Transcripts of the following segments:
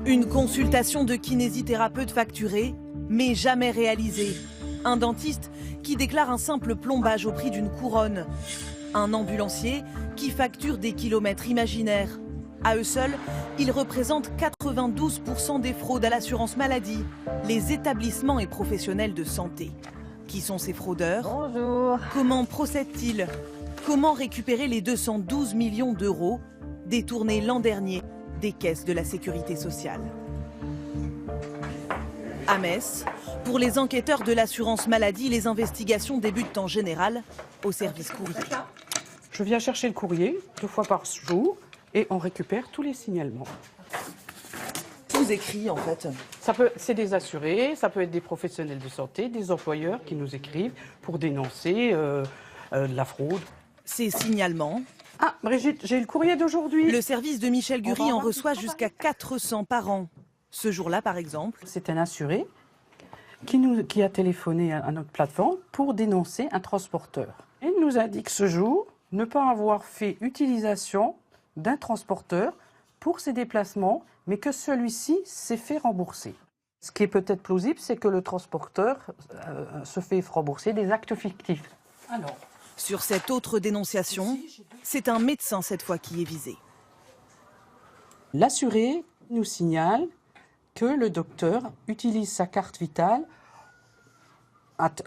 Une consultation de kinésithérapeute facturée, mais jamais réalisée. Un dentiste qui déclare un simple plombage au prix d'une couronne. Un ambulancier qui facture des kilomètres imaginaires. À eux seuls, ils représentent 92% des fraudes à l'assurance maladie, les établissements et professionnels de santé. Qui sont ces fraudeurs? Bonjour. Comment procèdent-ils? Comment récupérer les 212 millions d'euros détournés l'an dernier des caisses de la sécurité sociale? À Metz, pour les enquêteurs de l'assurance maladie, les investigations débutent en général au service courrier. Je viens chercher le courrier 2 fois par jour et on récupère tous les signalements. Qui vous écrit en fait? C'est des assurés, ça peut être des professionnels de santé, des employeurs qui nous écrivent pour dénoncer de la fraude. Ces signalements. Ah, Brigitte, j'ai le courrier d'aujourd'hui. Le service de Michel Gury en reçoit jusqu'à 400 par an. Ce jour-là, par exemple. C'est un assuré qui a téléphoné à notre plateforme pour dénoncer un transporteur. Il nous indique ce jour ne pas avoir fait utilisation d'un transporteur pour ses déplacements, mais que celui-ci s'est fait rembourser. Ce qui est peut-être plausible, c'est que le transporteur se fait rembourser des actes fictifs. Alors, sur cette autre dénonciation, c'est un médecin cette fois qui est visé. L'assuré nous signale que le docteur utilise sa carte vitale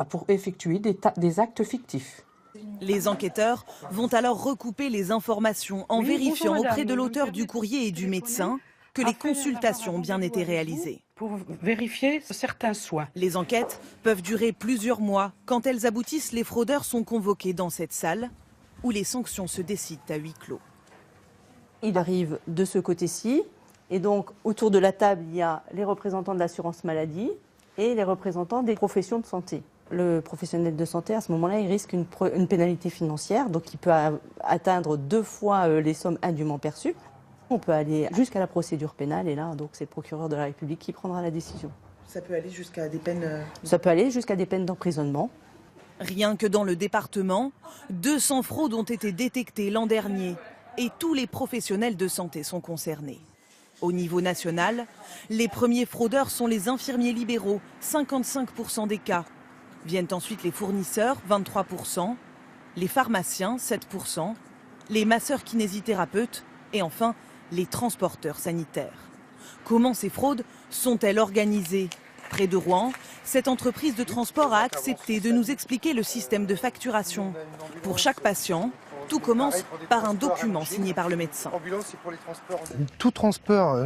pour effectuer des actes fictifs. Les enquêteurs vont alors recouper les informations en vérifiant auprès de l'auteur du courrier et du médecin que les consultations ont bien été réalisées. Pour vérifier certains soins. Les enquêtes peuvent durer plusieurs mois. Quand elles aboutissent, les fraudeurs sont convoqués dans cette salle où les sanctions se décident à huis clos. Il arrive de ce côté-ci. Et donc, autour de la table, il y a les représentants de l'assurance maladie et les représentants des professions de santé. Le professionnel de santé, à ce moment-là, il risque une pénalité financière, donc il peut atteindre 2 fois les sommes indûment perçues. On peut aller jusqu'à la procédure pénale, et là, donc, c'est le procureur de la République qui prendra la décision. Ça peut aller jusqu'à des peines... Ça peut aller jusqu'à des peines d'emprisonnement. Rien que dans le département, 200 fraudes ont été détectées l'an dernier, et tous les professionnels de santé sont concernés. Au niveau national, les premiers fraudeurs sont les infirmiers libéraux, 55% des cas. Viennent ensuite les fournisseurs, 23%, les pharmaciens, 7%, les masseurs kinésithérapeutes et enfin les transporteurs sanitaires. Comment ces fraudes sont-elles organisées? Près de Rouen, cette entreprise de transport a accepté de nous expliquer le système de facturation. Pour chaque patient, tout commence par un document signé par le médecin. Tout transport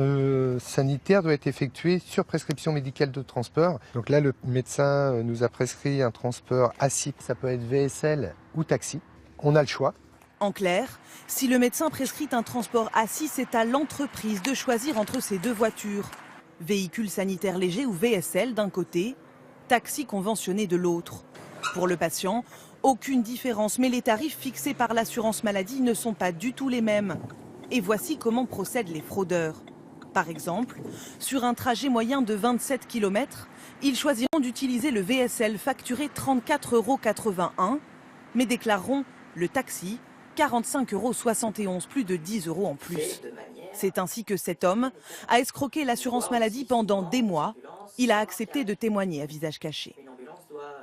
sanitaire doit être effectué sur prescription médicale de transport. Donc là, le médecin nous a prescrit un transport assis. Ça peut être VSL ou taxi. On a le choix. En clair, si le médecin prescrit un transport assis, c'est à l'entreprise de choisir entre ces 2 voitures. Véhicule sanitaire léger ou VSL d'un côté, taxi conventionné de l'autre. Pour le patient, aucune différence, mais les tarifs fixés par l'assurance maladie ne sont pas du tout les mêmes. Et voici comment procèdent les fraudeurs. Par exemple, sur un trajet moyen de 27 km, ils choisiront d'utiliser le VSL facturé 34,81 €, mais déclareront le taxi 45,71 €, plus de 10 € en plus. C'est ainsi que cet homme a escroqué l'assurance maladie pendant des mois. Il a accepté de témoigner à visage caché.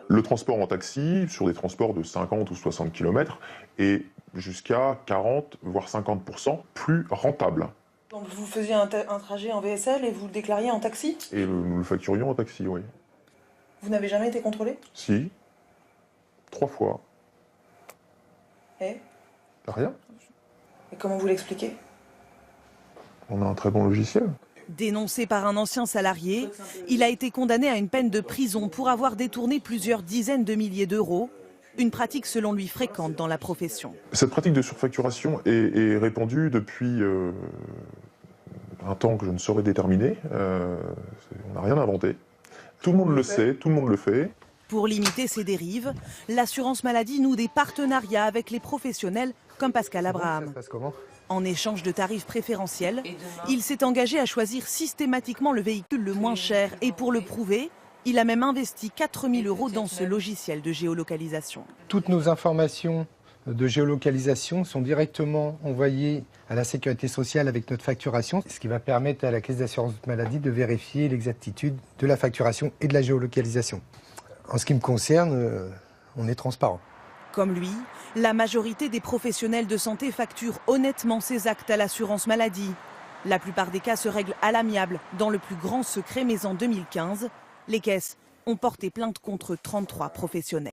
Le transport en taxi, sur des transports de 50 ou 60 km, est jusqu'à 40, voire 50% plus rentable. Donc vous faisiez un trajet en VSL et vous le déclariez en taxi? Et nous le facturions en taxi, oui. Vous n'avez jamais été contrôlé? Si. 3 fois. Et Rien. Et comment vous l'expliquez? On a un très bon logiciel. Dénoncé par un ancien salarié, il a été condamné à une peine de prison pour avoir détourné plusieurs dizaines de milliers d'euros, une pratique selon lui fréquente dans la profession. Cette pratique de surfacturation est répandue depuis un temps que je ne saurais déterminer. On n'a rien inventé. Tout le monde le sait, tout le monde le fait. Pour limiter ces dérives, l'assurance maladie noue des partenariats avec les professionnels comme Pascal Abraham. Ça se passe comment ? En échange de tarifs préférentiels, il s'est engagé à choisir systématiquement le véhicule le moins cher. Et pour le prouver, il a même investi 4 000 € dans ce logiciel de géolocalisation. Toutes nos informations de géolocalisation sont directement envoyés à la sécurité sociale avec notre facturation, ce qui va permettre à la caisse d'assurance maladie de vérifier l'exactitude de la facturation et de la géolocalisation. En ce qui me concerne, on est transparent. Comme lui, la majorité des professionnels de santé facturent honnêtement ces actes à l'assurance maladie. La plupart des cas se règlent à l'amiable, dans le plus grand secret, mais en 2015, les caisses ont porté plainte contre 33 professionnels.